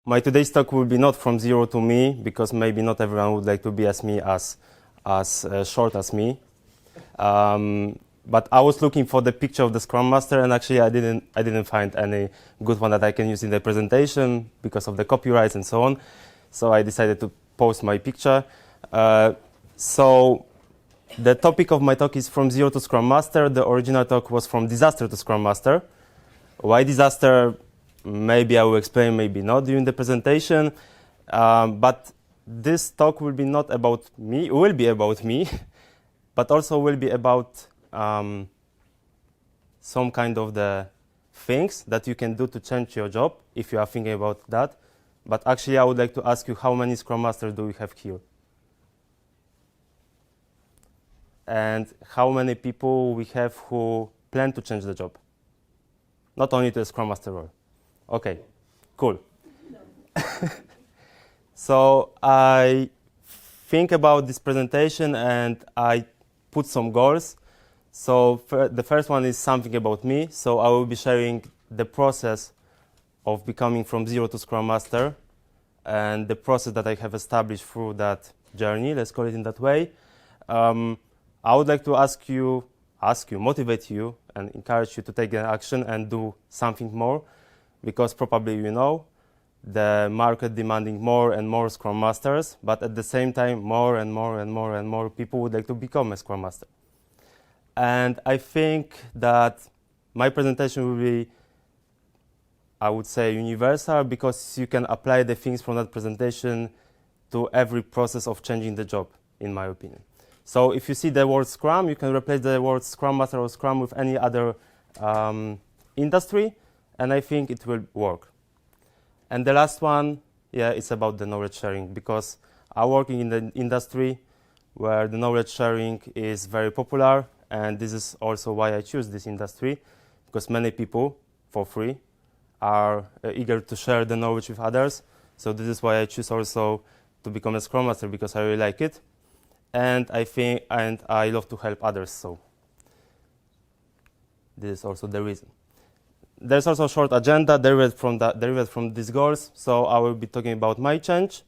My today's talk will be not from zero to me, because maybe not everyone would like to be as me as short as me. But I was looking for the picture of the Scrum Master, and actually I didn't find any good one that I can use in the presentation because of the copyrights and so on. So I decided to post my picture. So the topic of my talk is from zero to Scrum Master. The original talk was from disaster to Scrum Master. Why disaster? Maybe I will explain, maybe not during the presentation. But this talk will be not about me, it will be about me, but also will be about some kind of the things that you can do to change your job, if you are thinking about that. But actually, I would like to ask you, how many Scrum Masters do we have here? And how many people we have who plan to change the job? Not only to the Scrum Master role. Okay, cool. So I think about this presentation and I put some goals. So the first one is something about me. So I will be sharing the process of becoming from zero to Scrum Master and the process that I have established through that journey, let's call it in that way. I would like to ask you, motivate you, and encourage you to take an action and do something more, because probably you know the market demanding more and more Scrum Masters, but at the same time, more and more people would like to become a Scrum Master. And I think that my presentation will be, I would say, universal, because you can apply the things from that presentation to every process of changing the job, in my opinion. So if you see the word Scrum, you can replace the word Scrum Master or Scrum with any other industry, and I think it will work. And the last one, it's about the knowledge sharing, because I'm working in the industry where the knowledge sharing is very popular, and this is also why I choose this industry, because many people, for free, are eager to share the knowledge with others. So this is why I choose also to become a Scrum Master, because I really like it. And I love to help others, so this is also the reason. There's also a short agenda derived from these goals. So I will be talking about my change,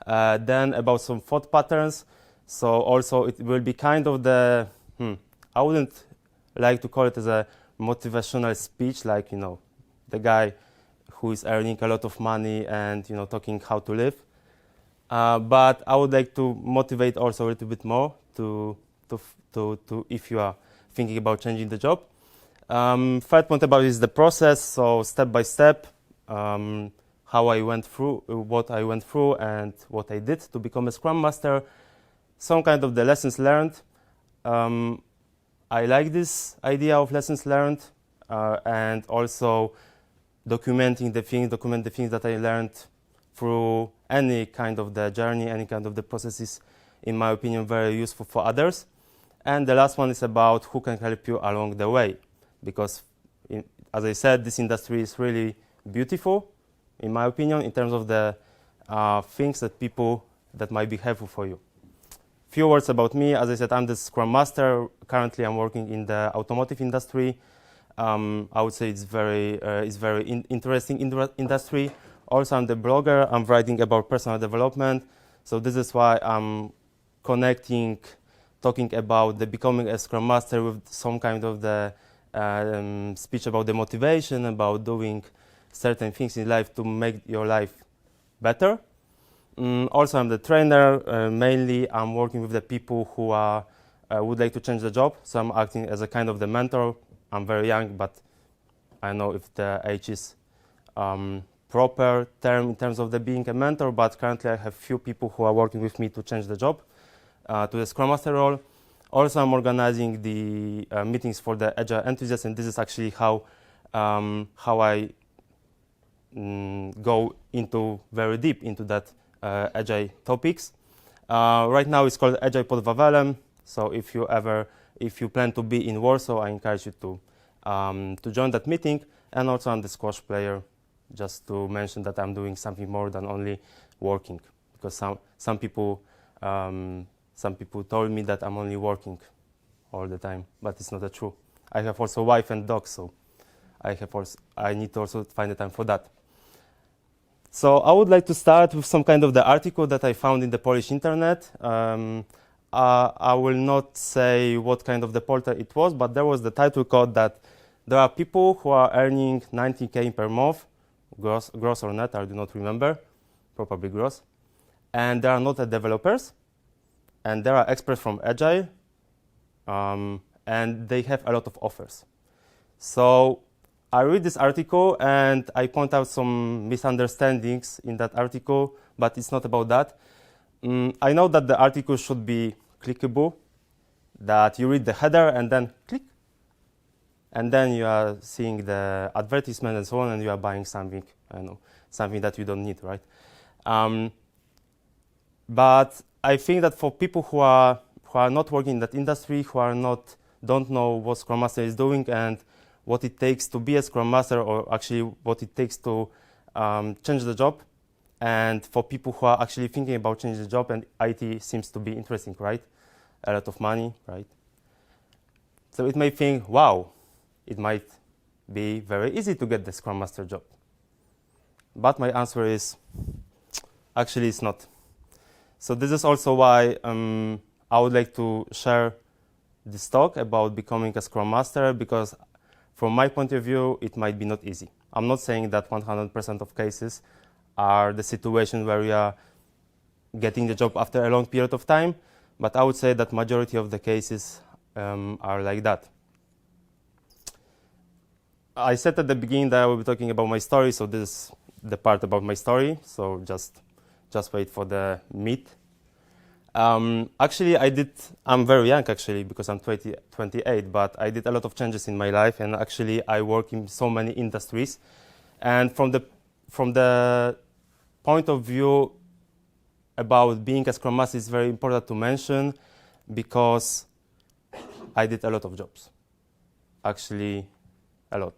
then about some thought patterns. So also it will be kind of the, I wouldn't like to call it as a motivational speech, like, the guy who is earning a lot of money and, talking how to live. But I would like to motivate also a little bit more to if you are thinking about changing the job. Third point about is the process, so step by step, how I went through, what I went through, and what I did to become a Scrum Master. Some kind of the lessons learned. I like this idea of lessons learned, and also document the things that I learned through any kind of the journey, any kind of the processes, in my opinion, very useful for others. And the last one is about who can help you along the way, because, as I said, this industry is really beautiful, in my opinion, in terms of the things that might be helpful for you. Few words about me. As I said, I'm the Scrum Master. Currently, I'm working in the automotive industry. I would say it's very interesting industry. Also, I'm the blogger. I'm writing about personal development. So this is why I'm talking about the becoming a Scrum Master with some kind of the speech about the motivation, about doing certain things in life to make your life better. Also, I'm the trainer. Mainly, I'm working with the people who would like to change the job. So I'm acting as a kind of the mentor. I'm very young, but I don't know if the age is proper term in terms of the being a mentor. But currently, I have few people who are working with me to change the job to the Scrum Master role. Also, I'm organizing the meetings for the Agile enthusiasts, and this is actually how I go very deep into that Agile topics. Right now, it's called Agile Pod Wawelem. So if you plan to be in Warsaw, I encourage you to join that meeting. And also, I'm the squash player, just to mention that I'm doing something more than only working, because some people told me that I'm only working all the time, but it's not true. I have also wife and dog, so I need to also find the time for that. So I would like to start with some kind of the article that I found in the Polish internet. I will not say what kind of the portal it was, but there was the title called that there are people who are earning 90K per month, gross or net, I do not remember, probably gross. And they are not developers, and there are experts from Agile, and they have a lot of offers. So I read this article and I point out some misunderstandings in that article, but it's not about that. I know that the article should be clickable, that you read the header and then click, and then you are seeing the advertisement and so on, and you are buying something, I don't know, something that you don't need, right? But I think that for people who are not working in that industry, don't know what Scrum Master is doing and what it takes to be a Scrum Master, or actually what it takes to change the job, and for people who are actually thinking about changing the job, and IT seems to be interesting, right? A lot of money, right? So it may think, wow, it might be very easy to get the Scrum Master job. But my answer is, actually it's not. So this is also why I would like to share this talk about becoming a Scrum Master, because from my point of view, it might be not easy. I'm not saying that 100% of cases are the situation where you are getting the job after a long period of time, but I would say that majority of the cases are like that. I said at the beginning that I will be talking about my story, so this is the part about my story, so just wait for the meat. Actually, I'm very young actually, because I'm 28, but I did a lot of changes in my life, and actually I work in so many industries. And from the point of view about being a Scrum Master, is very important to mention, because I did a lot of jobs. Actually, a lot.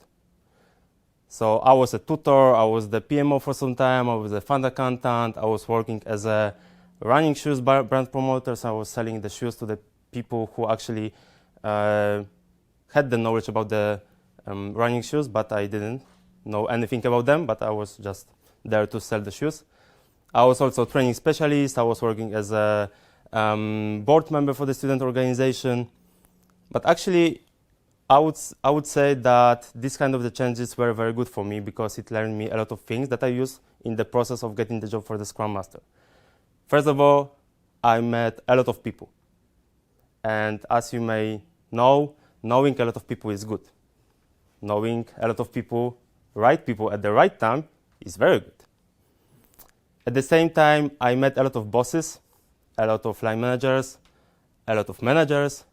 So I was a tutor, I was the PMO for some time, I was a fund accountant, I was working as a running shoes brand promoter, so I was selling the shoes to the people who actually had the knowledge about the running shoes, but I didn't know anything about them, but I was just there to sell the shoes. I was also a training specialist, I was working as a board member for the student organization, but actually I would say that this kind of the changes were very good for me, because it learned me a lot of things that I use in the process of getting the job for the Scrum Master. First of all, I met a lot of people. And as you may know, knowing a lot of people is good. Knowing a lot of people, right people at the right time, is very good. At the same time, I met a lot of bosses, a lot of line managers, a lot of managers,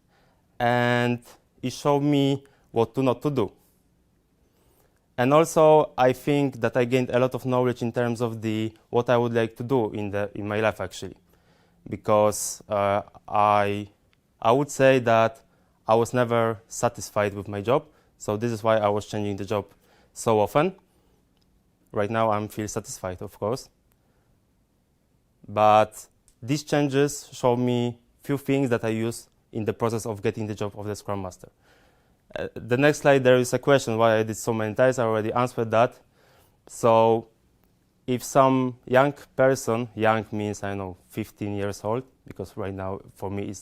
and it showed me what not to do. And also, I think that I gained a lot of knowledge in terms of what I would like to do in my life, actually, because I would say that I was never satisfied with my job. So this is why I was changing the job so often. Right now, I feel satisfied, of course. But these changes show me few things that I use in the process of getting the job of the Scrum Master. The next slide, there is a question why I did so many times. I already answered that. So if some young person, young means, I don't know, 15 years old, because right now for me is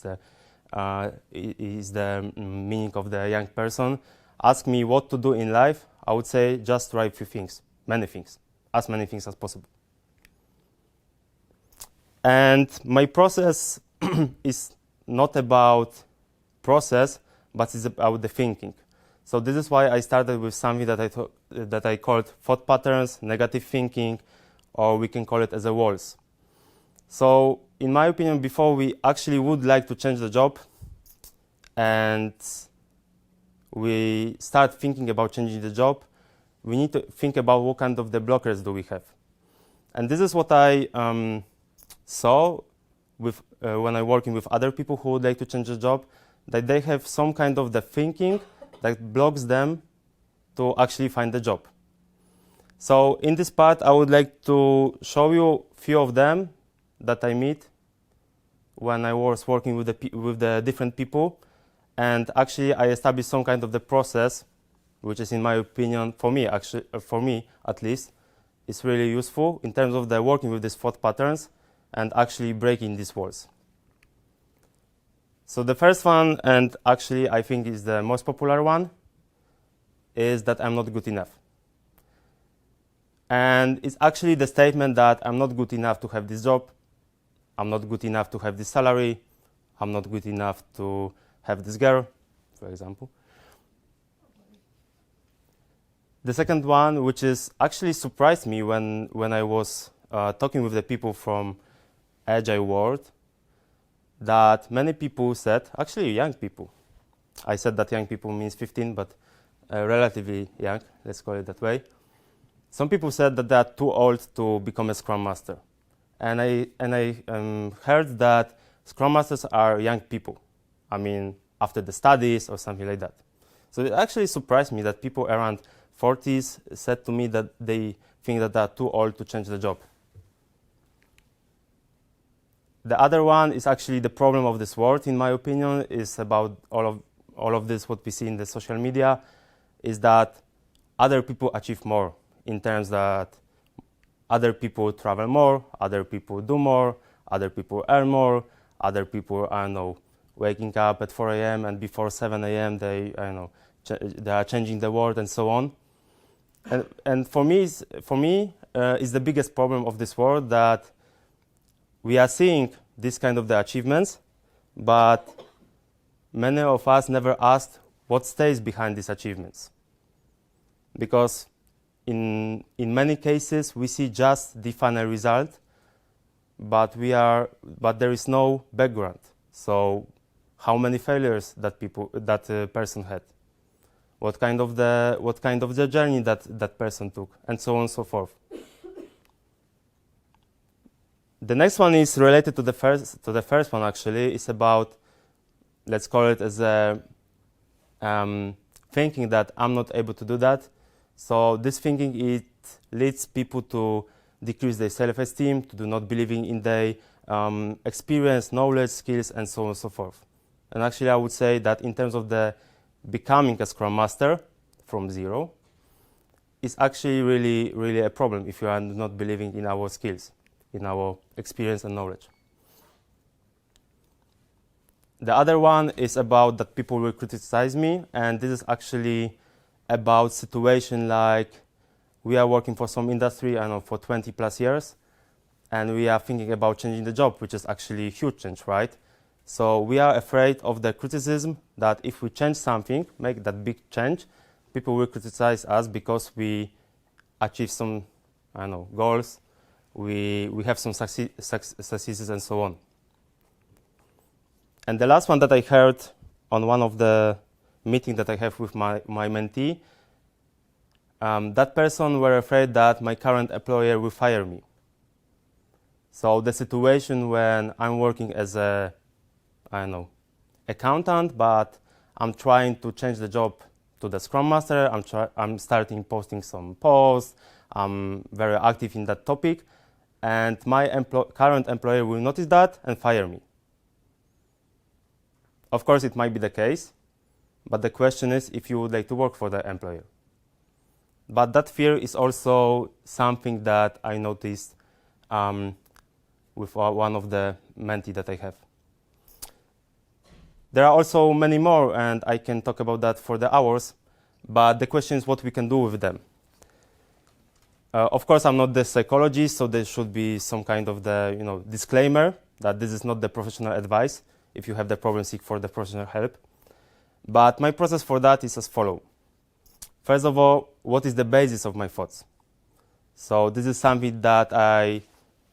the meaning of the young person, ask me what to do in life, I would say just try a few things, many things as possible. And my process is not about process, but it's about the thinking. So this is why I started with something that I called thought patterns, negative thinking, or we can call it as a walls. So in my opinion, before we actually would like to change the job and we start thinking about changing the job, we need to think about what kind of the blockers do we have. And this is what I saw with when I'm working with other people who would like to change the job, that they have some kind of the thinking that blocks them to actually find the job. So in this part, I would like to show you a few of them that I meet when I was working with the different people. And actually, I established some kind of the process, which is, in my opinion, for me at least, is really useful in terms of the working with these thought patterns and actually breaking these walls. So the first one, and actually I think is the most popular one, is that I'm not good enough. And it's actually the statement that I'm not good enough to have this job, I'm not good enough to have this salary, I'm not good enough to have this girl, for example. The second one, which is actually surprised me when I was talking with the people from Agile world, that many people said, actually young people, I said that young people means 15, but relatively young, let's call it that way. Some people said that they are too old to become a Scrum Master. And I heard that Scrum Masters are young people. I mean, after the studies or something like that. So it actually surprised me that people around 40s said to me that they think that they are too old to change the job. The other one is actually the problem of this world, in my opinion, is about all of this, what we see in the social media, is that other people achieve more in terms that other people travel more, other people do more, other people earn more, other people, I don't know, waking up at 4 a.m. and before 7 a.m. they are changing the world and so on. And for me, is the biggest problem of this world that we are seeing this kind of the achievements, but many of us never asked what stays behind these achievements. Because in many cases we see just the final result, but there is no background. So how many failures that person had? What kind of the journey that person took, and so on and so forth. The next one is related to the first one. Actually, it's about, let's call it as a thinking that I'm not able to do that. So this thinking, it leads people to decrease their self-esteem, to do not believing in their experience, knowledge, skills, and so on and so forth. And actually, I would say that in terms of the becoming a Scrum Master from zero, is actually really a problem if you are not believing in our skills, in our experience and knowledge. The other one is about that people will criticize me, and this is actually about situation like we are working for some industry, I don't know, for 20 plus years, and we are thinking about changing the job, which is actually a huge change, right? So we are afraid of the criticism that if we change something, make that big change, people will criticize us because we achieve some, I don't know, goals, we have some successes and so on. And the last one that I heard on one of the meetings that I have with my mentee, that person were afraid that my current employer will fire me. So the situation when I'm working as a, I don't know, accountant, but I'm trying to change the job to the Scrum Master, I'm starting posting some posts, I'm very active in that topic, and my current employer will notice that and fire me. Of course, it might be the case, but the question is if you would like to work for the employer. But that fear is also something that I noticed with one of the mentees that I have. There are also many more, and I can talk about that for the hours, but the question is what we can do with them. Of course, I'm not the psychologist, so there should be some kind of the disclaimer that this is not the professional advice. If you have the problem, seek for the professional help. But my process for that is as follows. First of all, what is the basis of my thoughts? So this is something that I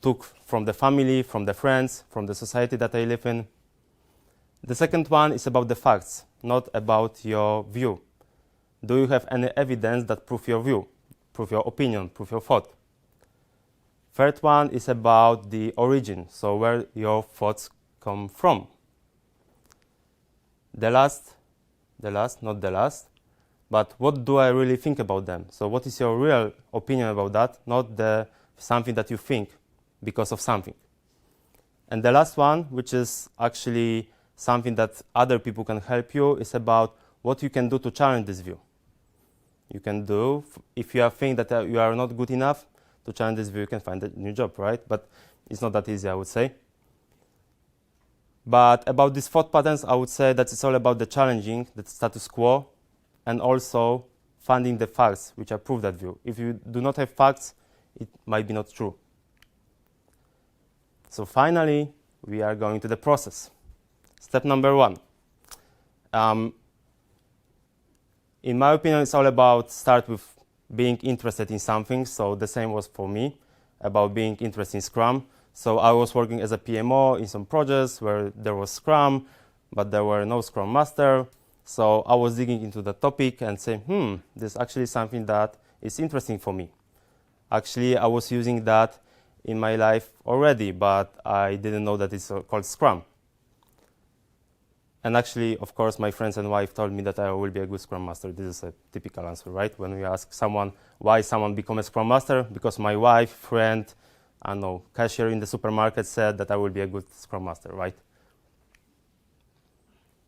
took from the family, from the friends, from the society that I live in. The second one is about the facts, not about your view. Do you have any evidence that prove your view, prove your opinion, prove your thought? Third one is about the origin, so where your thoughts come from. Not the last, but what do I really think about them? So what is your real opinion about that, not something that you think because of something. And the last one, which is actually something that other people can help you, is about what you can do to challenge this view. You can do, if you think that you are not good enough, to challenge this view, you can find a new job, right? But it's not that easy, I would say. But about these thought patterns, I would say that it's all about the challenging the status quo and also finding the facts which approve that view. If you do not have facts, it might be not true. So finally, we are going to the process. Step number 1. In my opinion, it's all about start with being interested in something. So the same was for me, about being interested in Scrum. So I was working as a PMO in some projects where there was Scrum, but there were no Scrum Master. So I was digging into the topic and saying, this is actually something that is interesting for me. Actually, I was using that in my life already, but I didn't know that it's called Scrum. And actually, of course, my friends and wife told me that I will be a good Scrum Master. This is a typical answer, right? When we ask someone why someone become a Scrum Master, because my wife, friend, I don't know, cashier in the supermarket said that I will be a good Scrum Master, right?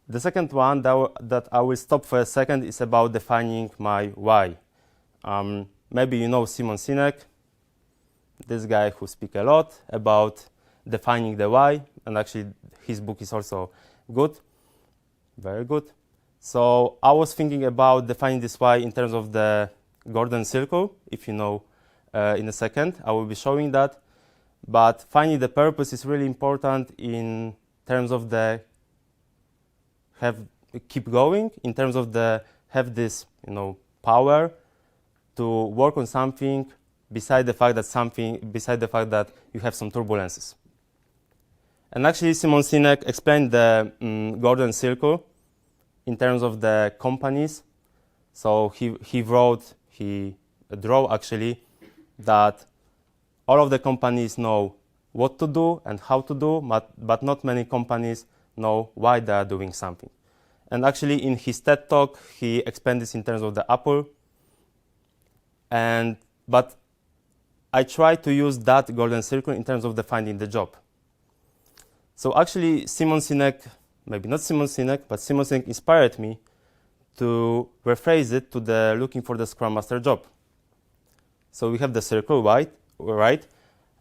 The second one that I will stop for a second is about defining my why. Maybe you know Simon Sinek, this guy who speaks a lot about defining the why, and actually his book is also good, very good. So I was thinking about defining this why in terms of the Gordon circle. If you know, in a second, I will be showing that. But finding the purpose is really important in terms of the keep going, in terms of the have this power to work on something beside the fact that you have some turbulences. And actually, Simon Sinek explained the Gordon circle in terms of the companies. So he drew actually that all of the companies know what to do and how to do, but not many companies know why they are doing something. And actually, in his TED Talk, he explained this in terms of the apple. But I try to use that golden circle in terms of defining the job. So actually, Simon Sinek, maybe not Simon Sinek, but Simon Sinek inspired me to rephrase it to the looking for the Scrum Master job. So we have the circle, right?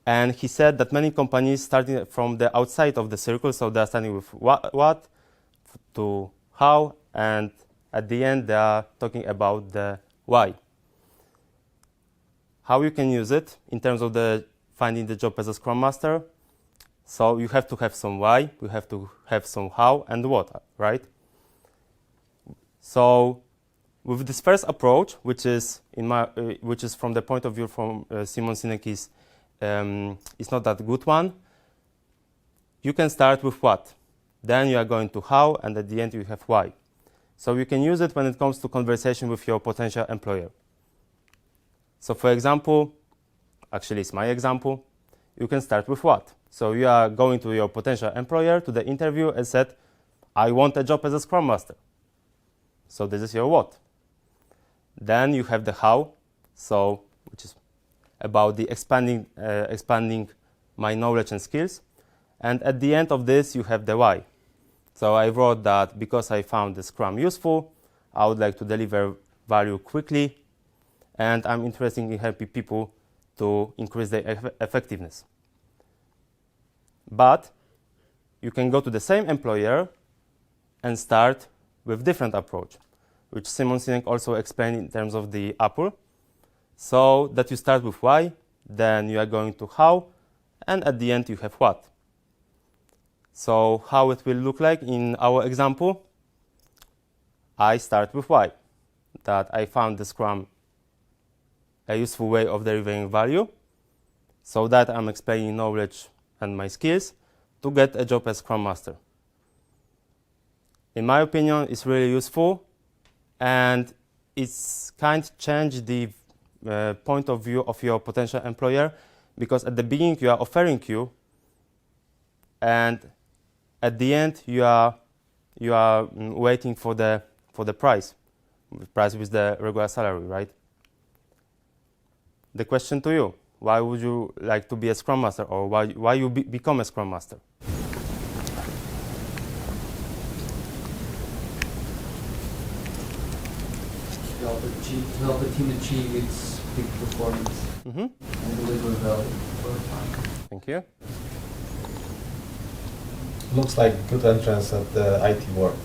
And he said that many companies starting from the outside of the circle, so they're starting with what to how, and at the end they are talking about the why. How you can use it in terms of the finding the job as a Scrum Master. So you have to have some why, you have to have some how and what, right? So with this first approach, which is from the point of view from Simon Sinek is not that good one. You can start with what, then you are going to how, and at the end you have why. So you can use it when it comes to conversation with your potential employer. So for example, actually it's my example, you can start with what. So you are going to your potential employer to the interview and said, I want a job as a Scrum Master. So this is your what. Then you have the how, so which is about the expanding my knowledge and skills. And at the end of this, you have the why. So I wrote that because I found the Scrum useful, I would like to deliver value quickly, and I'm interested in helping people to increase their effectiveness. But you can go to the same employer and start with different approach, which Simon Sinek also explained in terms of the apple. So that you start with why, then you are going to how, and at the end you have what. So how it will look like in our example, I start with why, that I found the Scrum a useful way of delivering value, so that I'm explaining knowledge and my skills to get a job as Scrum Master. In my opinion, it's really useful, and it's kind of change the point of view of your potential employer, because at the beginning you are offering you, and at the end you are waiting for the price with the regular salary, right? The question to you: why would you like to be a Scrum Master, or why you become a Scrum Master? To help a team achieve its peak performance. Mm-hmm. And Dawid, for your time. Thank you. Looks like good entrance at the IT world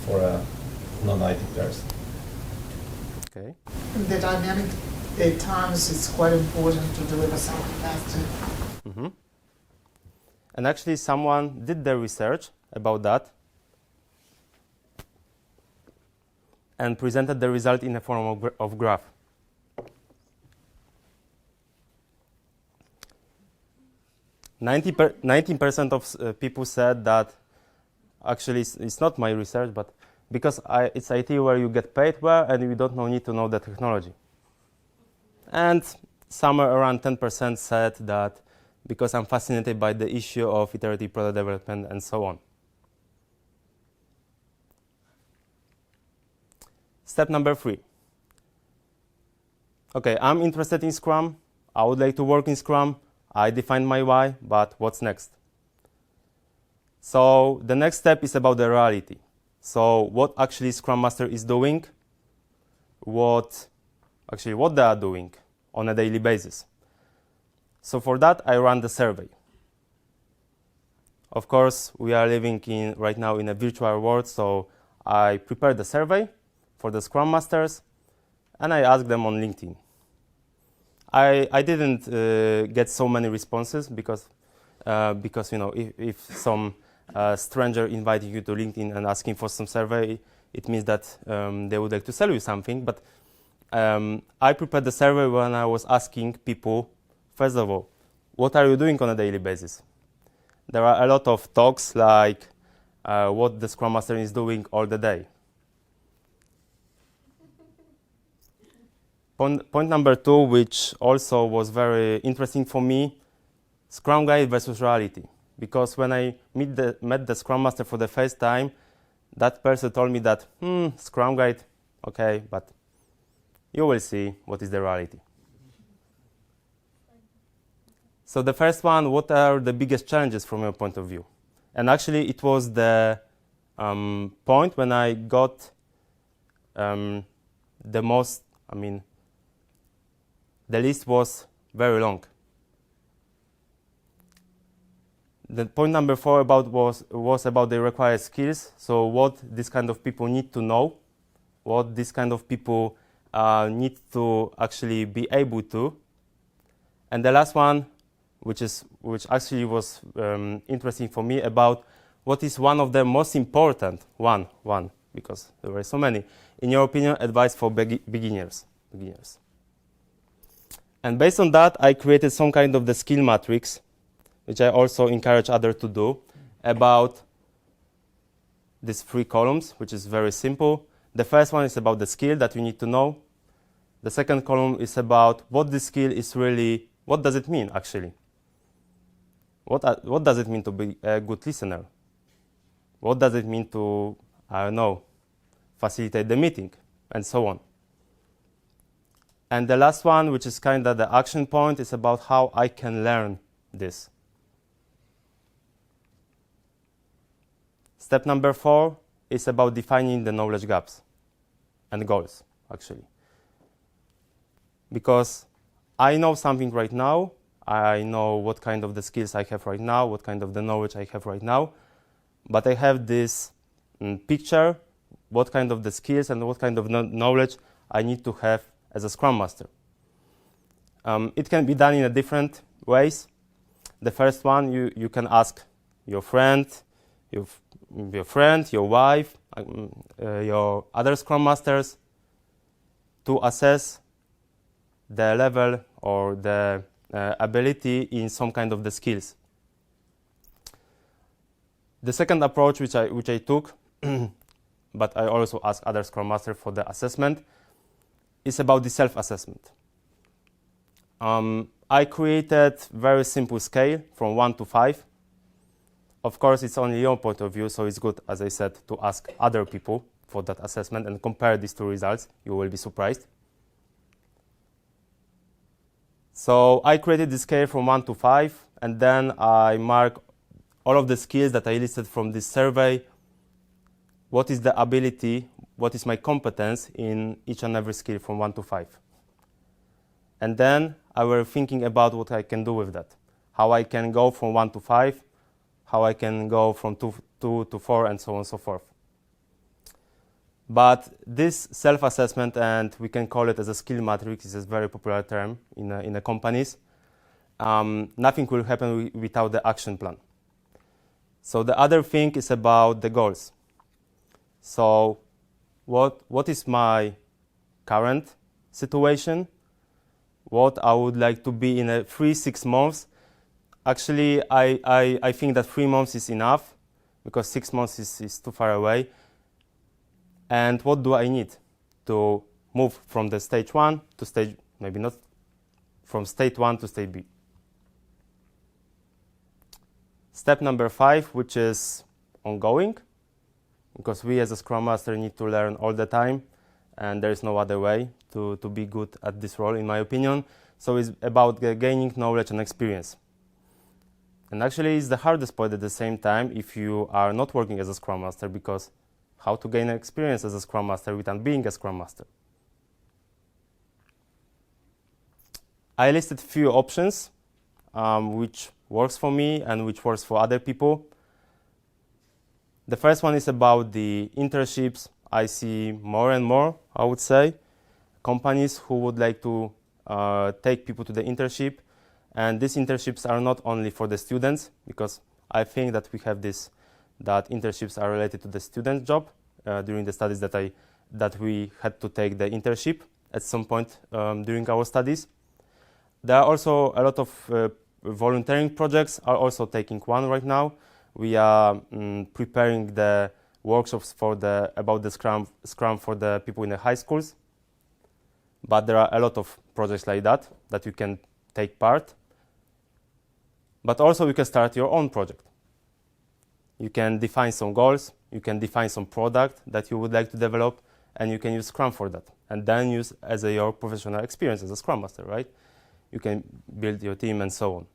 for a non-IT person. Okay. In the dynamic times, it's quite important to deliver something faster. Mm-hmm. And actually, someone did the research about that and presented the result in a form of graph. 19% of people said that actually it's not my research, but because it's IT where you get paid well and you don't need to know the technology. And somewhere around 10% said that because I'm fascinated by the issue of iterative product development and so on. Step number 3. Okay, I'm interested in Scrum. I would like to work in Scrum. I defined my why, but what's next? So the next step is about the reality. So what actually Scrum Master is doing, what they are doing on a daily basis. So for that, I ran the survey. Of course, we are living right now in a virtual world, so I prepared the survey for the Scrum Masters, and I asked them on LinkedIn. I didn't get so many responses because if some stranger inviting you to LinkedIn and asking for some survey, it means that they would like to sell you something. But I prepared the survey when I was asking people, first of all, what are you doing on a daily basis? There are a lot of talks like what the Scrum Master is doing all the day. Point number 2, which also was very interesting for me, Scrum Guide versus reality. Because when I met the Scrum Master for the first time, that person told me that, Scrum Guide, okay, but you will see what is the reality. So the first one, what are the biggest challenges from your point of view? And actually, it was the point when I got the most, the list was very long. The point number 4 was about the required skills. So what this kind of people need to know, what this kind of people need to actually be able to. And the last one, which actually was interesting for me, about what is one of the most important because there were so many, in your opinion, advice for beginners. And based on that, I created some kind of the skill matrix, which I also encourage others to do, about these 3 columns, which is very simple. The first one is about the skill that you need to know. The second column is about what the skill is really, what does it mean actually? What does it mean to be a good listener? What does it mean to, facilitate the meeting, and so on. And the last one, which is kind of the action point, is about how I can learn this. Step number 4 is about defining the knowledge gaps and goals, actually. Because I know something right now, I know what kind of the skills I have right now, what kind of the knowledge I have right now, but I have this picture, what kind of the skills and what kind of knowledge I need to have as a Scrum Master. It can be done in different ways. The first one, you can ask your friend, your wife, your other Scrum Masters to assess the level or the ability in some kind of the skills. The second approach, which I took, but I also asked other Scrum Masters for the assessment, is about the self-assessment. I created very simple scale from 1 to 5. Of course, it's only your point of view, so it's good, as I said, to ask other people for that assessment and compare these 2 results. You will be surprised. So I created this scale from 1 to 5, and then I mark all of the skills that I listed from this survey. What is the ability, what is my competence in each and every skill from 1 to 5. And then I was thinking about what I can do with that, how I can go from 1 to 5, how I can go from 2 to 4, and so on and so forth. But this self-assessment, and we can call it as a skill matrix, is a very popular term in the companies. Nothing will happen without the action plan. So the other thing is about the goals. So what is my current situation? What I would like to be in 3-6 months? Actually, I think that 3 months is enough, because 6 months is too far away. And what do I need to move from the stage 1 to stage, maybe not from stage 1 to stage B? Step number 5, which is ongoing, because we as a Scrum Master need to learn all the time, and there is no other way to be good at this role, in my opinion. So it's about gaining knowledge and experience. And actually, it's the hardest part at the same time if you are not working as a Scrum Master, because how to gain experience as a Scrum Master without being a Scrum Master? I listed few options which works for me and which works for other people. The first one is about the internships. I see more and more, I would say, companies who would like to take people to the internship. And these internships are not only for the students, because I think that we have this, that internships are related to the student job during the studies that we had to take the internship at some point during our studies. There are also a lot of volunteering projects are also taking one right now. We are preparing the workshops about the Scrum for the people in the high schools. But there are a lot of projects like that you can take part. But also you can start your own project. You can define some goals, you can define some product that you would like to develop, and you can use Scrum for that. And then use as your professional experience as a Scrum Master, right? You can build your team and so on.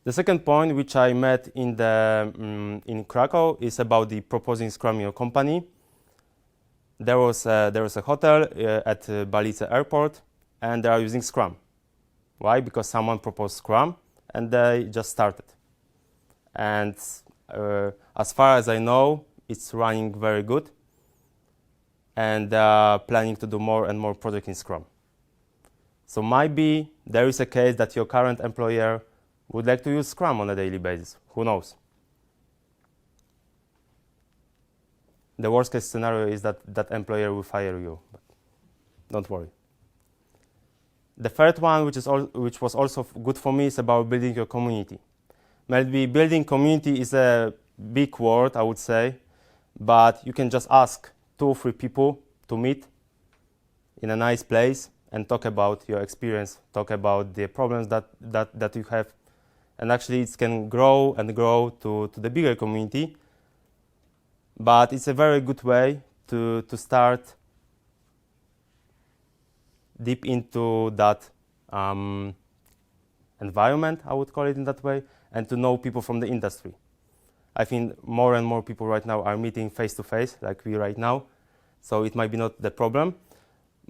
The second point, which I met in Krakow, is about the proposing Scrum in your company. There was a hotel at Balice Airport, and they are using Scrum. Why? Because someone proposed Scrum, and they just started. And as far as I know, it's running very good, and planning to do more and more projects in Scrum. So maybe there is a case that your current employer would like to use Scrum on a daily basis. Who knows? The worst case scenario is that that employer will fire you, but don't worry. The third one, which was also good for me, is about building your community. Maybe building community is a big word, I would say, but you can just ask 2 or 3 people to meet in a nice place and talk about your experience, talk about the problems that you have. And actually it can grow and grow to the bigger community. But it's a very good way to start deep into that environment, I would call it in that way, and to know people from the industry. I think more and more people right now are meeting face-to-face, like we right now, so it might be not the problem.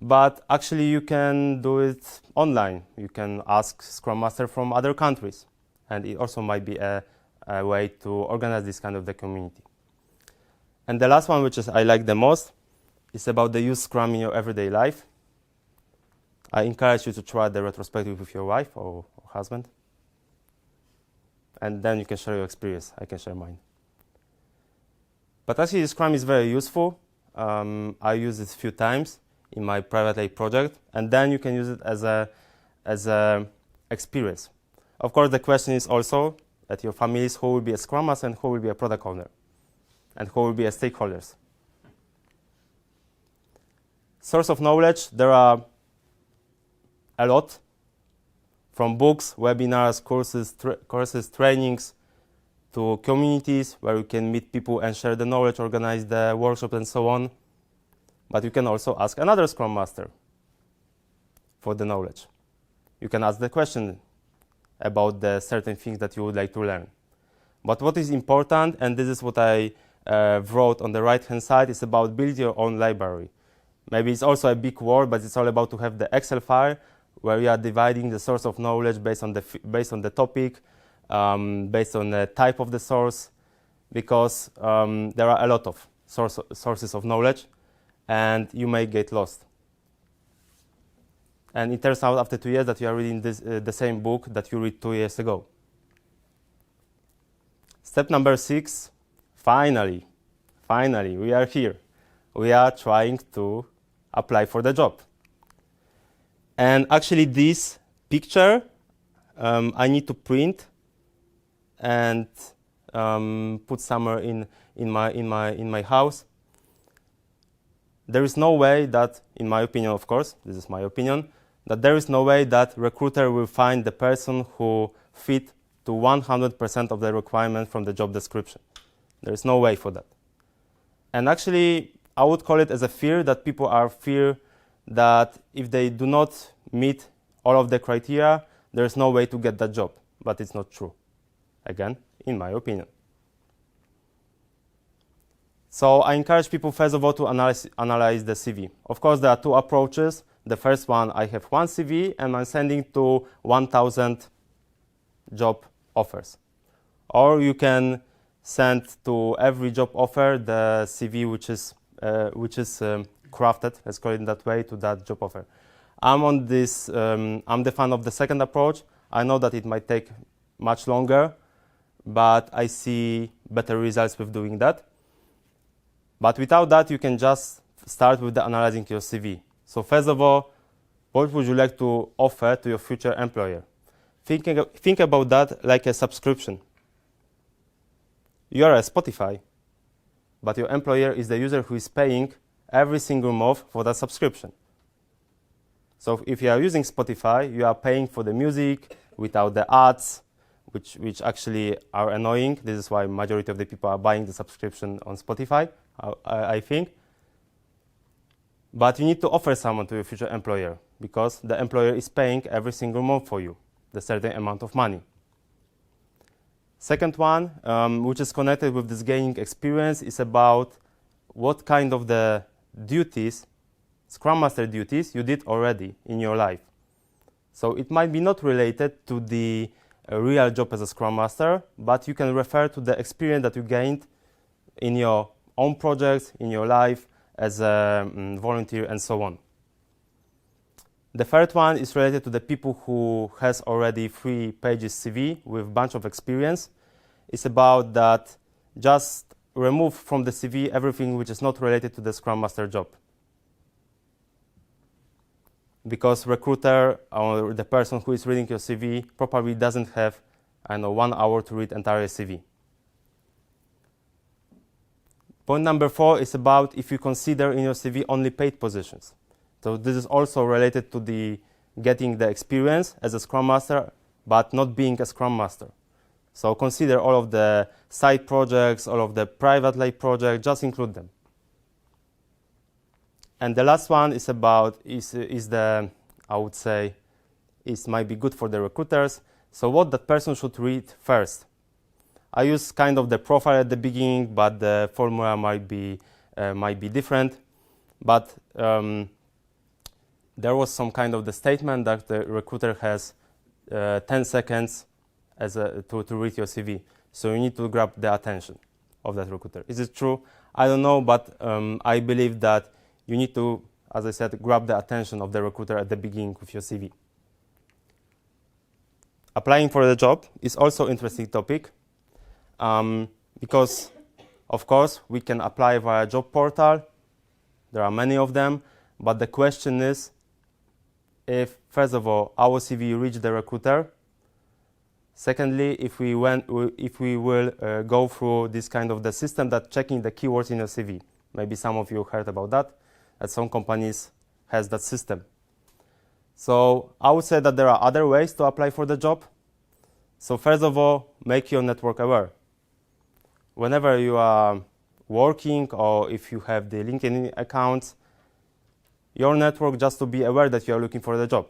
But actually you can do it online. You can ask Scrum Master from other countries, and it also might be a way to organize this kind of the community. And the last one, which I like the most, is about the use Scrum in your everyday life. I encourage you to try the retrospective with your wife or husband. And then you can share your experience. I can share mine. But actually, Scrum is very useful. I use it a few times in my private project, and then you can use it as a experience. Of course, the question is also at your families who will be a Scrum Master and who will be a product owner, and who will be a stakeholders. Source of knowledge, there are a lot, from books, webinars, courses, trainings, to communities where you can meet people and share the knowledge, organize the workshops and so on. But you can also ask another Scrum Master for the knowledge. You can ask the question about the certain things that you would like to learn. But what is important, and this is what I wrote on the right-hand side, is about build your own library. maybe it's also a big word, but it's all about to have the Excel file where you are dividing the source of knowledge based on the topic, based on the type of the source, because there are a lot of sources of knowledge, and you may get lost. And it turns out after 2 years that you are reading the same book that you read 2 years ago. Step number 6, finally, we are here. We are trying to apply for the job. And actually this picture I need to print and put somewhere in my house. There is no way that, in my opinion, of course, this is my opinion, that there is no way that recruiter will find the person who fit to 100% of the requirement from the job description. There is no way for that. And actually, I would call it as a fear that people are fear that if they do not meet all of the criteria, there is no way to get that job. But it's not true. Again, in my opinion. So I encourage people, first of all, to analyze the CV. Of course, there are two approaches. The first one, I have one CV, and I'm sending to 1,000 job offers. Or you can send to every job offer the CV which is crafted, let's call it that way, to that job offer. I'm the fan of the second approach. I know that it might take much longer, but I see better results with doing that. But without that, you can just start with the analyzing your CV. So first of all, what would you like to offer to your future employer? Think about that like a subscription. You are a Spotify, but your employer is the user who is paying every single month for that subscription. So if you are using Spotify, you are paying for the music without the ads, which actually are annoying. This is why majority of the people are buying the subscription on Spotify, I think. But you need to offer someone to your future employer because the employer is paying every single month for you the certain amount of money. Second one, which is connected with this gaining experience, is about what kind of the duties, Scrum Master duties, you did already in your life. So it might be not related to the real job as a Scrum Master, but you can refer to the experience that you gained in your own projects, in your life, as a volunteer, and so on. The third one is related to the people who has already 3 pages CV with a bunch of experience. It's about that just remove from the CV everything which is not related to the Scrum Master job. Because recruiter or the person who is reading your CV probably doesn't have, 1 hour to read entire CV. Point number 4 is about if you consider in your CV only paid positions. So this is also related to the getting the experience as a Scrum Master, but not being a Scrum Master. So consider all of the side projects, all of the private life projects, just include them. And the last one is about, I would say, might be good for the recruiters. So what that person should read first. I use kind of the profile at the beginning, but the formula might be different. But there was some kind of the statement that the recruiter has 10 seconds to read your CV. So you need to grab the attention of that recruiter. Is it true? I don't know, but I believe that you need to, as I said, grab the attention of the recruiter at the beginning with your CV. Applying for the job is also an interesting topic because, of course, we can apply via job portal. There are many of them, but the question is if, first of all, our CV reached the recruiter. Secondly, if we will go through this kind of the system that checking the keywords in your CV. Maybe some of you heard about that some companies has that system. So I would say that there are other ways to apply for the job. So first of all, make your network aware. Whenever you are working or if you have the LinkedIn accounts, your network just to be aware that you are looking for the job.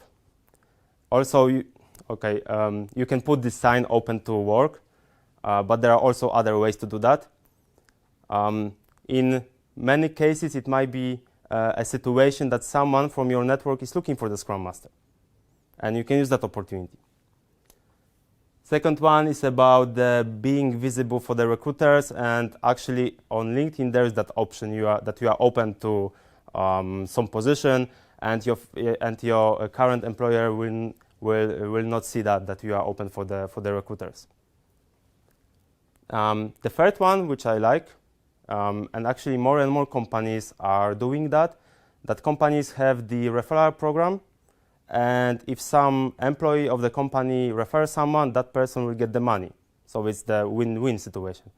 Also, you can put this sign open to work, but there are also other ways to do that. In many cases, it might be a situation that someone from your network is looking for the Scrum Master. And you can use that opportunity. Second one is about being visible for the recruiters, and actually on LinkedIn there is that option that you are open to some position, and your current employer will not see that you are open for the recruiters. The third one, which I like, and actually more and more companies are doing that companies have the referral program. And if some employee of the company refers someone, that person will get the money. So it's the win-win situation.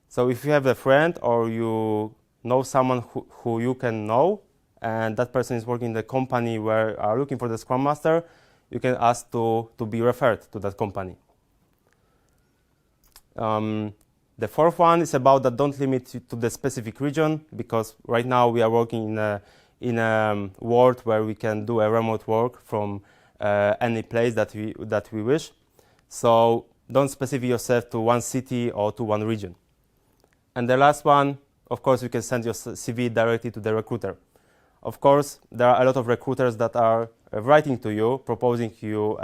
So if you have a friend or you know someone who you can know, and that person is working in the company where are looking for the Scrum Master, you can ask to be referred to that company. The fourth one is about that don't limit to the specific region, because right now we are working in a world where we can do a remote work from any place that we wish. So don't specify yourself to one city or to one region. And the last one, of course, you can send your CV directly to the recruiter. Of course, there are a lot of recruiters that are writing to you, proposing you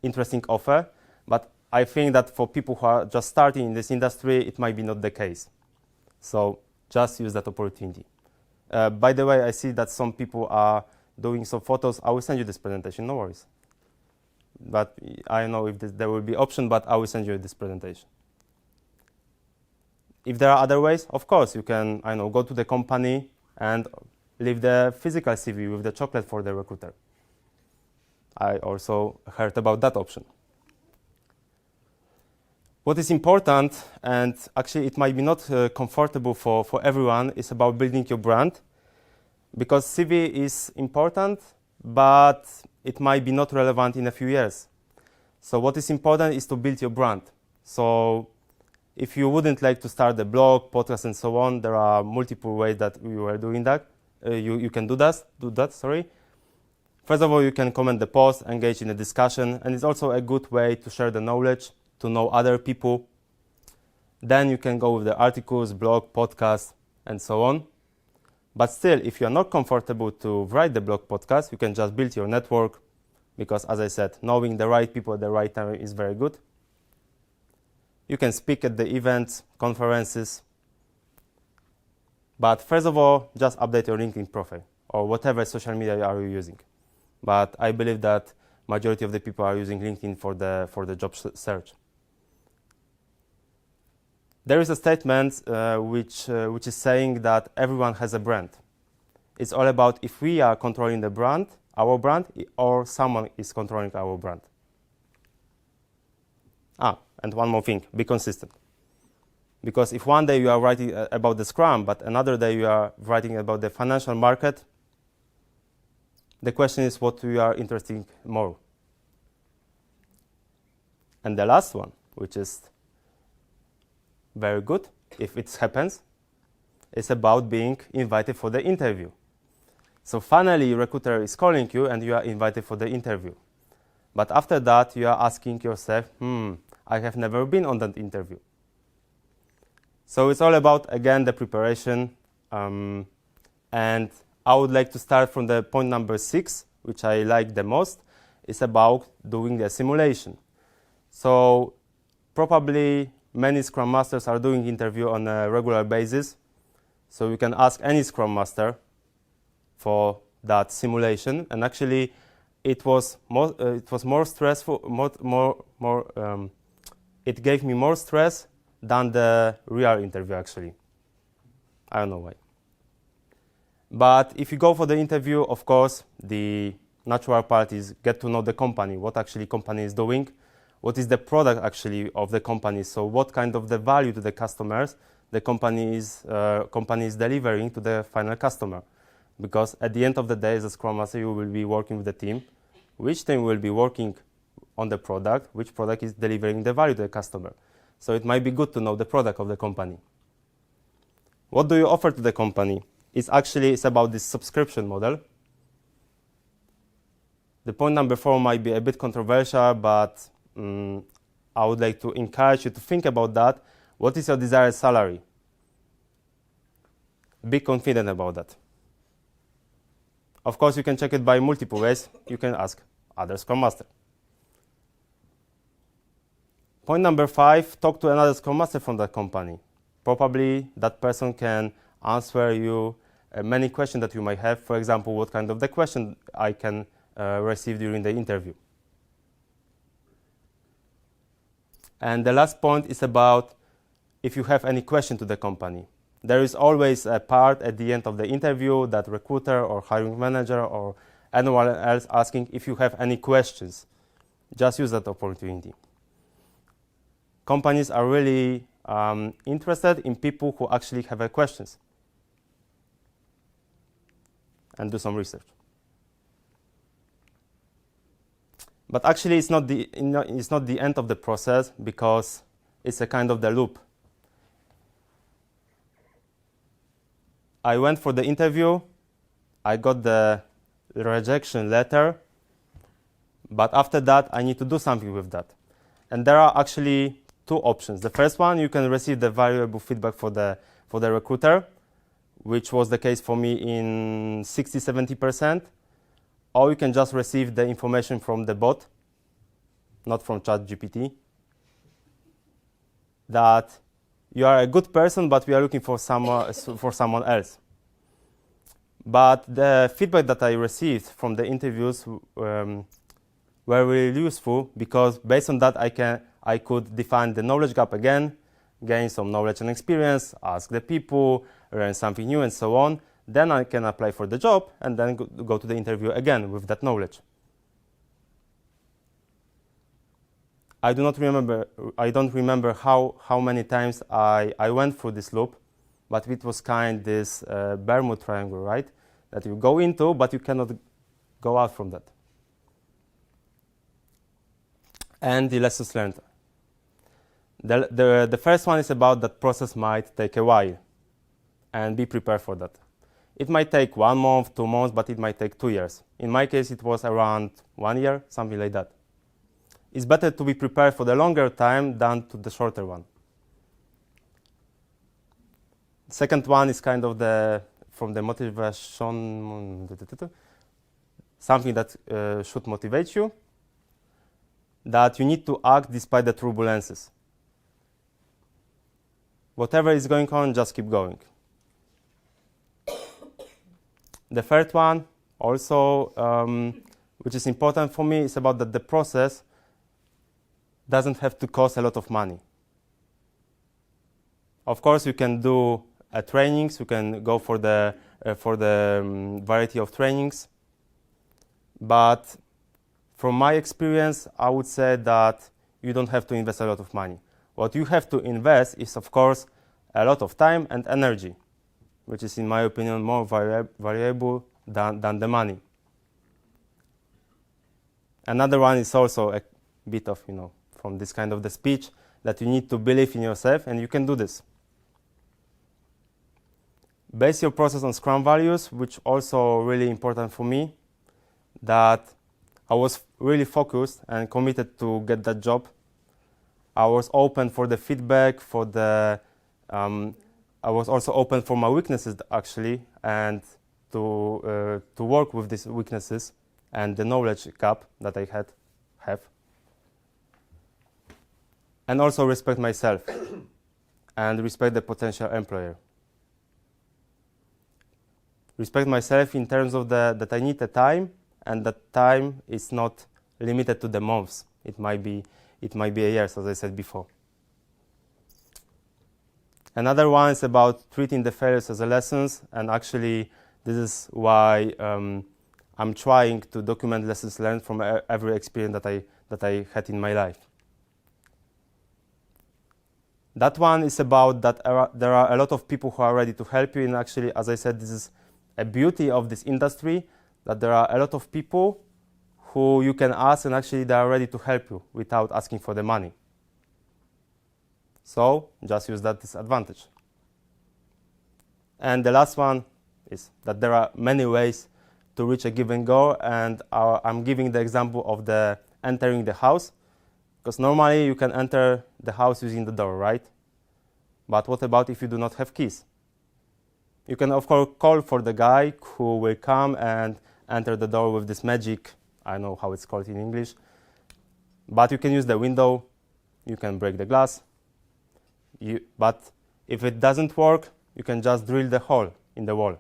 interesting offer, but I think that for people who are just starting in this industry, it might be not the case. So just use that opportunity. By the way, I see that some people are doing some photos. I will send you this presentation, no worries. But I don't know if there will be option, but I will send you this presentation. If there are other ways, of course, you can, go to the company and leave the physical CV with the chocolate for the recruiter. I also heard about that option. What is important, and actually it might be not comfortable for everyone, is about building your brand. Because CV is important, but it might be not relevant in a few years. So what is important is to build your brand. So if you wouldn't like to start a blog, podcast, and so on, there are multiple ways that you are doing that. You can do that. First of all, you can comment the post, engage in a discussion, and it's also a good way to share the knowledge, to know other people. Then you can go with the articles, blog, podcast, and so on. But still, if you are not comfortable to write the blog podcast, you can just build your network, because as I said, knowing the right people at the right time is very good. You can speak at the events, conferences. But first of all, just update your LinkedIn profile or whatever social media you are using. But I believe that majority of the people are using LinkedIn for the job search. There is a statement which is saying that everyone has a brand. It's all about if we are controlling the brand, our brand, or someone is controlling our brand. And one more thing, be consistent. Because if one day you are writing about the Scrum, but another day you are writing about the financial market, the question is what you are interested in more. And the last one, which is very good, if it happens, is about being invited for the interview. So finally, recruiter is calling you and you are invited for the interview. But after that, you are asking yourself, I have never been on that interview. So it's all about, again, the preparation. And I would like to start from the point number 6, which I like the most. It's about doing the simulation. So probably many Scrum Masters are doing interview on a regular basis. So you can ask any Scrum Master for that simulation. And actually, it was more stressful. It gave me more stress than the real interview, actually. I don't know why. But if you go for the interview, of course, the natural part is get to know the company, what actually company is doing, what is the product actually of the company, so what kind of the value to the customers the company is delivering to the final customer. Because at the end of the day, as a Scrum Master, you will be working with the team. Which team will be working on the product, which product is delivering the value to the customer. So it might be good to know the product of the company. What do you offer to the company? It's about this subscription model. The point number 4 might be a bit controversial, but I would like to encourage you to think about that. What is your desired salary? be confident about that. Of course, you can check it by multiple ways. You can ask other Scrum Master. Point number 5, talk to another Scrum Master from that company. Probably that person can answer you many questions that you might have. For example, what kind of the question I can receive during the interview. And the last point is about if you have any question to the company. There is always a part at the end of the interview that recruiter or hiring manager or anyone else asking if you have any questions. Just use that opportunity. Companies are really interested in people who actually have questions. And do some research. But actually, it's not the end of the process, because it's a kind of the loop. I went for the interview. I got the rejection letter. But after that, I need to do something with that. And there are actually two options. The first one, you can receive the valuable feedback for the recruiter, which was the case for me in 60–70%. Or you can just receive the information from the bot, not from ChatGPT, that you are a good person, but we are looking for someone else. But the feedback that I received from the interviews were really useful, because based on that I could define the knowledge gap again, gain some knowledge and experience, ask the people, learn something new, and so on. Then I can apply for the job and then go to the interview again with that knowledge. I don't remember how many times I went through this loop, but it was this Bermuda triangle, right? That you go into, but you cannot go out from that. And the lessons learned. The first one is about that process might take a while, and be prepared for that. It might take 1 month, 2 months, but it might take 2 years. In my case, it was around 1 year, something like that. It's better to be prepared for the longer time than to the shorter one. The second one is kind of from the motivation, something that should motivate you, that you need to act despite the turbulences. Whatever is going on, just keep going. The third one, also, which is important for me, is about that the process doesn't have to cost a lot of money. Of course, you can do trainings. You can go for the variety of trainings. But from my experience, I would say that you don't have to invest a lot of money. What you have to invest is, of course, a lot of time and energy, which is, in my opinion, more valuable than the money. Another one is also a bit of, from this kind of the speech, that you need to believe in yourself, and you can do this. Base your process on Scrum values, which also really important for me, that I was really focused and committed to get that job. I was open for the feedback, I was also open for my weaknesses, actually, and to work with these weaknesses and the knowledge gap that I have. And also respect myself and respect the potential employer. Respect myself in terms of that I need the time, and that time is not limited to the months. It might be a year, as I said before. Another one is about treating the failures as a lessons, and actually this is why I'm trying to document lessons learned from every experience that I had in my life. That one is about that there are a lot of people who are ready to help you, and actually, as I said, this is a beauty of this industry, that there are a lot of people who you can ask, and actually they are ready to help you without asking for the money. So just use that disadvantage. And the last one is that there are many ways to reach a given goal, and I'm giving the example of the entering the house, because normally you can enter the house using the door, right? But what about if you do not have keys? You can, of course, call for the guy who will come and enter the door with this magic, I don't know how it's called in English, but you can use the window, you can break the glass, but if it doesn't work, you can just drill the hole in the wall.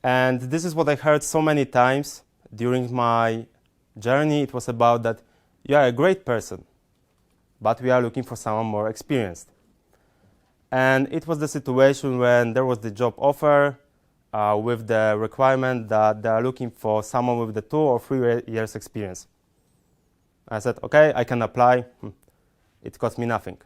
And this is what I heard so many times during my journey. It was about that you are a great person, but we are looking for someone more experienced. And it was the situation when there was the job offer with the requirement that they are looking for someone with the 2 or 3 years experience. I said, okay, I can apply. It cost me nothing.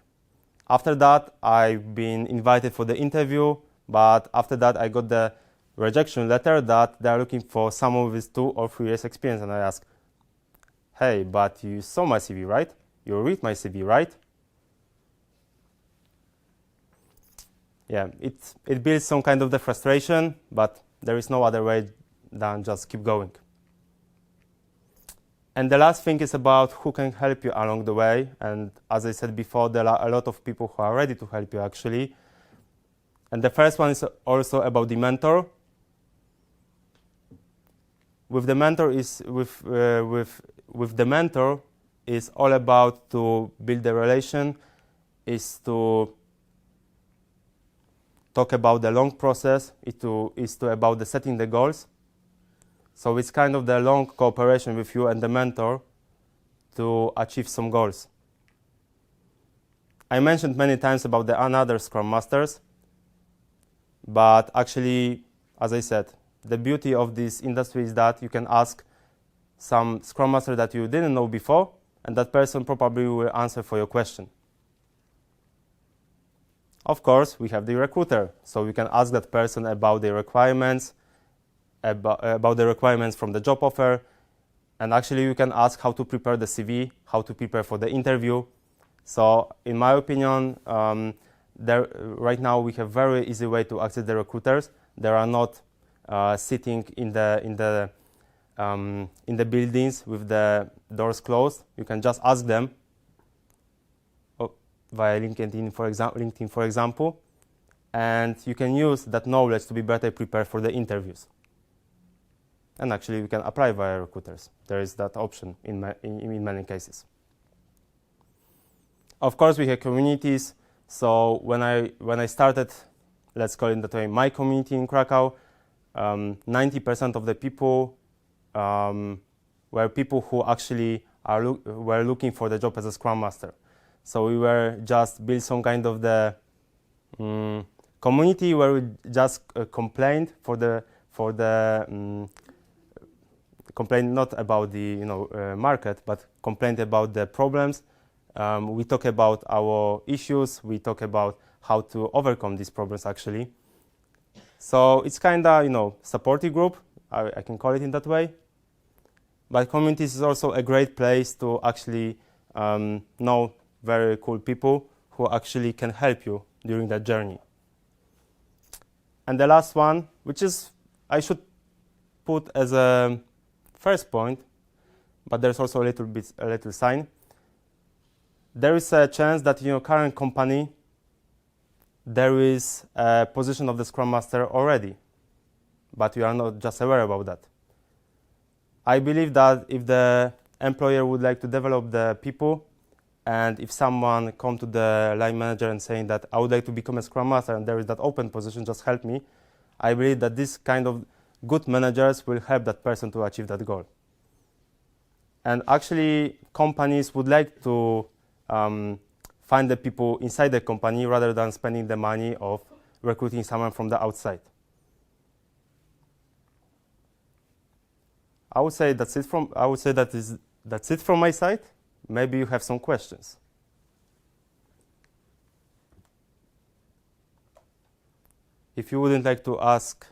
After that, I've been invited for the interview, but after that, I got the rejection letter that they are looking for someone with 2 or 3 years experience. And I asked, hey, but you saw my CV, right? You read my CV, right? Yeah, it builds some kind of the frustration, but there is no other way than just keep going. And the last thing is about who can help you along the way. And as I said before, there are a lot of people who are ready to help you actually. And the first one is also about the mentor. With the mentor is with the mentor is all about to build the relation, is to talk about the long process, is to about the setting the goals. So it's kind of the long cooperation with you and the mentor to achieve some goals. I mentioned many times about the another Scrum Masters, but actually, as I said, the beauty of this industry is that you can ask some Scrum Master that you didn't know before, and that person probably will answer for your question. Of course, we have the recruiter, so you can ask that person about the requirements, about the requirements from the job offer, and actually you can ask how to prepare the CV, how to prepare for the interview. So in my opinion, right now we have very easy way to access the recruiters. They are not sitting in the buildings with the doors closed. You can just ask them via LinkedIn, for example, and you can use that knowledge to be better prepared for the interviews. And actually, you can apply via recruiters. There is that option in many cases. Of course, we have communities. So when I started, let's call it that way, my community in Krakow, 90% of the people were people who actually were looking for the job as a Scrum Master. So we were just build some kind of the community where we just complained complain not about the market, but complained about the problems. We talk about our issues. We talk about how to overcome these problems actually. So it's kind of supportive group. I can call it in that way. But communities is also a great place to actually know very cool people who actually can help you during that journey. And the last one, which is I should put as a first point, but there's also a little sign. There is a chance that in your current company there is a position of the Scrum Master already, but you are not just aware about that. I believe that if the employer would like to develop the people, and if someone come to the line manager and saying that I would like to become a Scrum Master and there is that open position, just help me, I believe that this kind of good managers will help that person to achieve that goal. And actually, companies would like to find the people inside the company rather than spending the money of recruiting someone from the outside. I would say that's it from my side. Maybe you have some questions. If you wouldn't like to ask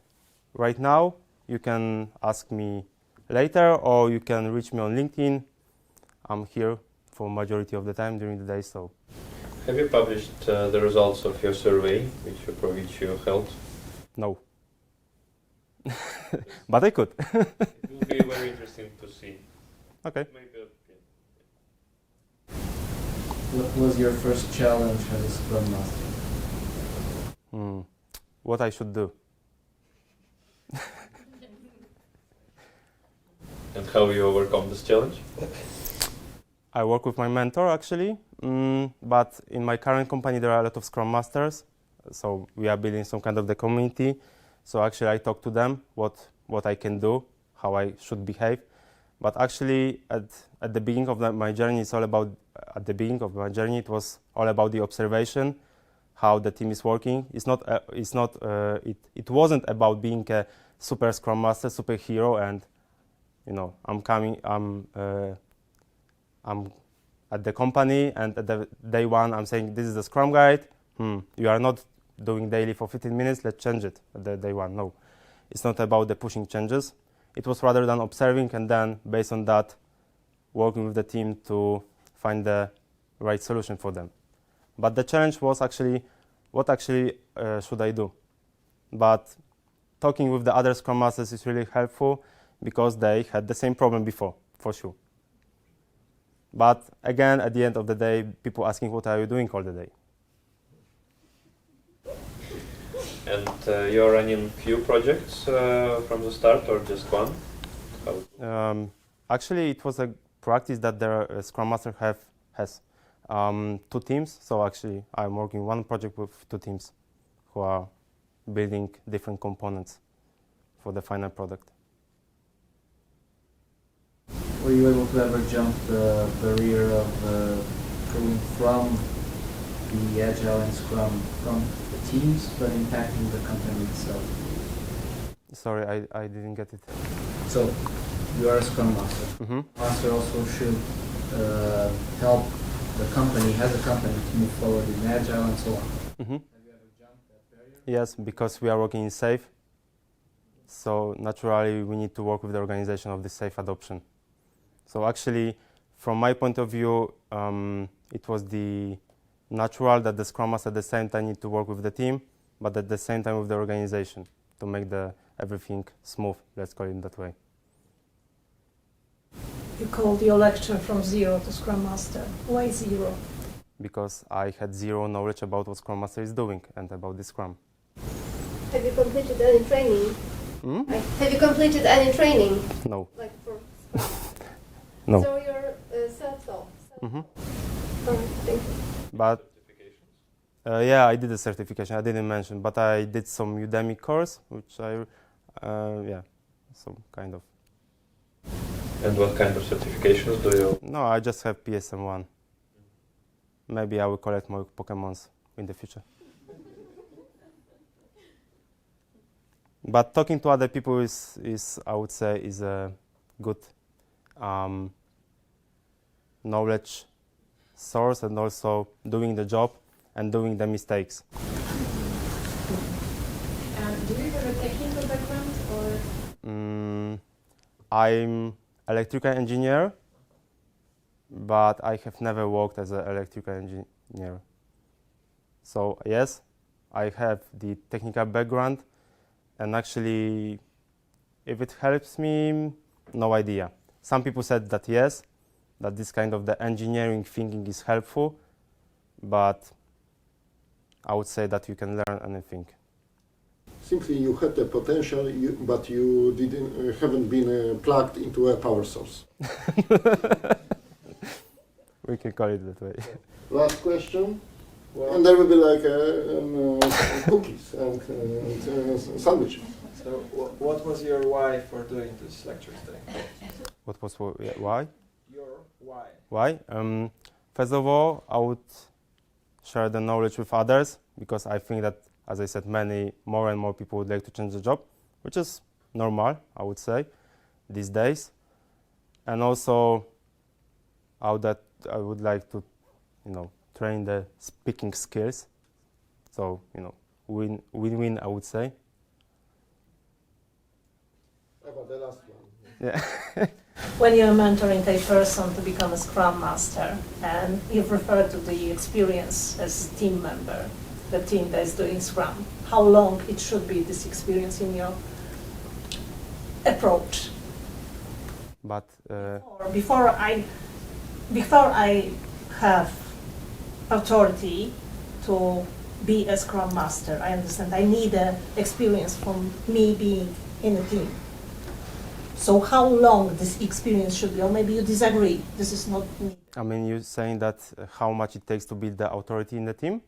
right now, you can ask me later, or you can reach me on LinkedIn. I'm here for majority of the time during the day. So, have you published the results of your survey, which you held? No, but I could. It will be very interesting to see. Okay. Maybe, What was your first challenge as a Scrum Master? What I should do? And how you overcome this challenge? I work with my mentor actually, but in my current company there are a lot of Scrum Masters, so we are building some kind of the community. So actually I talk to them what I can do, how I should behave. But actually at the beginning of my journey, it was all about the observation, how the team is working. It wasn't about being a super Scrum Master, superhero, and I'm at the company, and at the day one I'm saying this is the Scrum guide. You are not doing daily for 15 minutes. Let's change it at the day one. No, it's not about the pushing changes. It was rather than observing and then based on that, working with the team to find the right solution for them. But the challenge was actually, what should I do? But talking with the other Scrum Masters is really helpful because they had the same problem before, for sure. But again, at the end of the day, people asking, what are you doing all the day? And you're running few projects from the start or just one? Actually, it was a practice that the Scrum Master has 2 teams. So actually, I'm working one project with 2 teams who are building different components for the final product. Were you able to ever jump the barrier of going from the Agile and Scrum from the teams, but impacting the company itself? Sorry, I didn't get it. So, you are a Scrum Master. Master also should help the company, as a company, to move forward in Agile and so on. Have you ever jumped that barrier? Yes, because we are working in SAFe. So naturally, we need to work with the organization of the SAFe adoption. So actually, from my point of view, it was the natural that the Scrum Master at the same time need to work with the team, but at the same time with the organization to make everything smooth, let's call it that way. You called your lecture from 0 to Scrum Master. Why 0? Because I had 0 knowledge about what Scrum Master is doing and about the Scrum. Have you completed any training? Have you completed any training? No. Like for Scrum? No. So you're self-taught? Alright, thank you. But yeah, I did a certification. I didn't mention, but I did some Udemy course, which some kind of. And what kind of certifications do you? No, I just have PSM1. Maybe I will collect more Pokemons in the future. But talking to other people is I would say, is a good knowledge source, and also doing the job and doing the mistakes. Do you have a technical background or? I'm electrical engineer, but I have never worked as an electrical engineer. So yes, I have the technical background, and actually, if it helps me, no idea. Some people said that yes, that this kind of the engineering thinking is helpful, but I would say that you can learn anything. Simply, you had the potential, but you haven't been plugged into a power source. We can call it that way. Last question, and there will be like cookies and sandwiches. So, what was your why for doing this lecture today? What was why? Your why? Why? First of all, I would share the knowledge with others, because I think that, as I said, more and more people would like to change the job, which is normal, I would say, these days. And also, I would like to, train the speaking skills. So, win-win, I would say. About the last one. Yeah. When you're mentoring a person to become a Scrum Master, and you've referred to the experience as a team member, the team that is doing Scrum, how long it should be this experience in your approach? But Before I have authority to be a Scrum Master. I understand. I need experience from me being in a team. So how long this experience should be, or maybe you disagree, this is not needed. I mean, you're saying that how much it takes to build the authority in the team?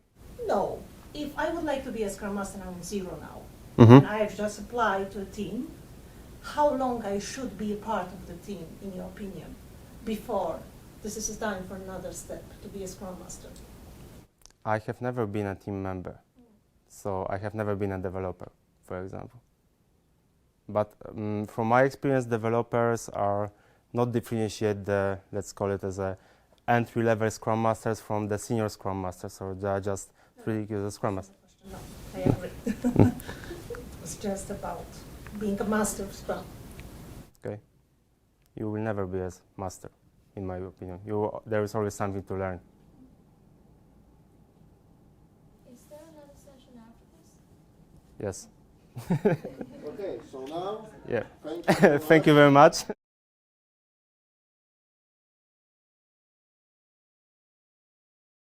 No. If I would like to be a Scrum Master, I'm 0 now, Mm-hmm. and I have just applied to a team, how long I should be a part of the team, in your opinion, before this is time for another step to be a Scrum Master? I have never been a team member, so I have never been a developer, for example. But from my experience, developers are not differentiate the, let's call it as a entry-level Scrum Masters from the senior Scrum Masters, or they are just treated as a Scrum Master. No, I agree. It's just about being a master of Scrum. Okay, you will never be a master, in my opinion. There is always something to learn. Is there another session after this? Yes. Okay, so now, Yeah. thank you very Thank you very much.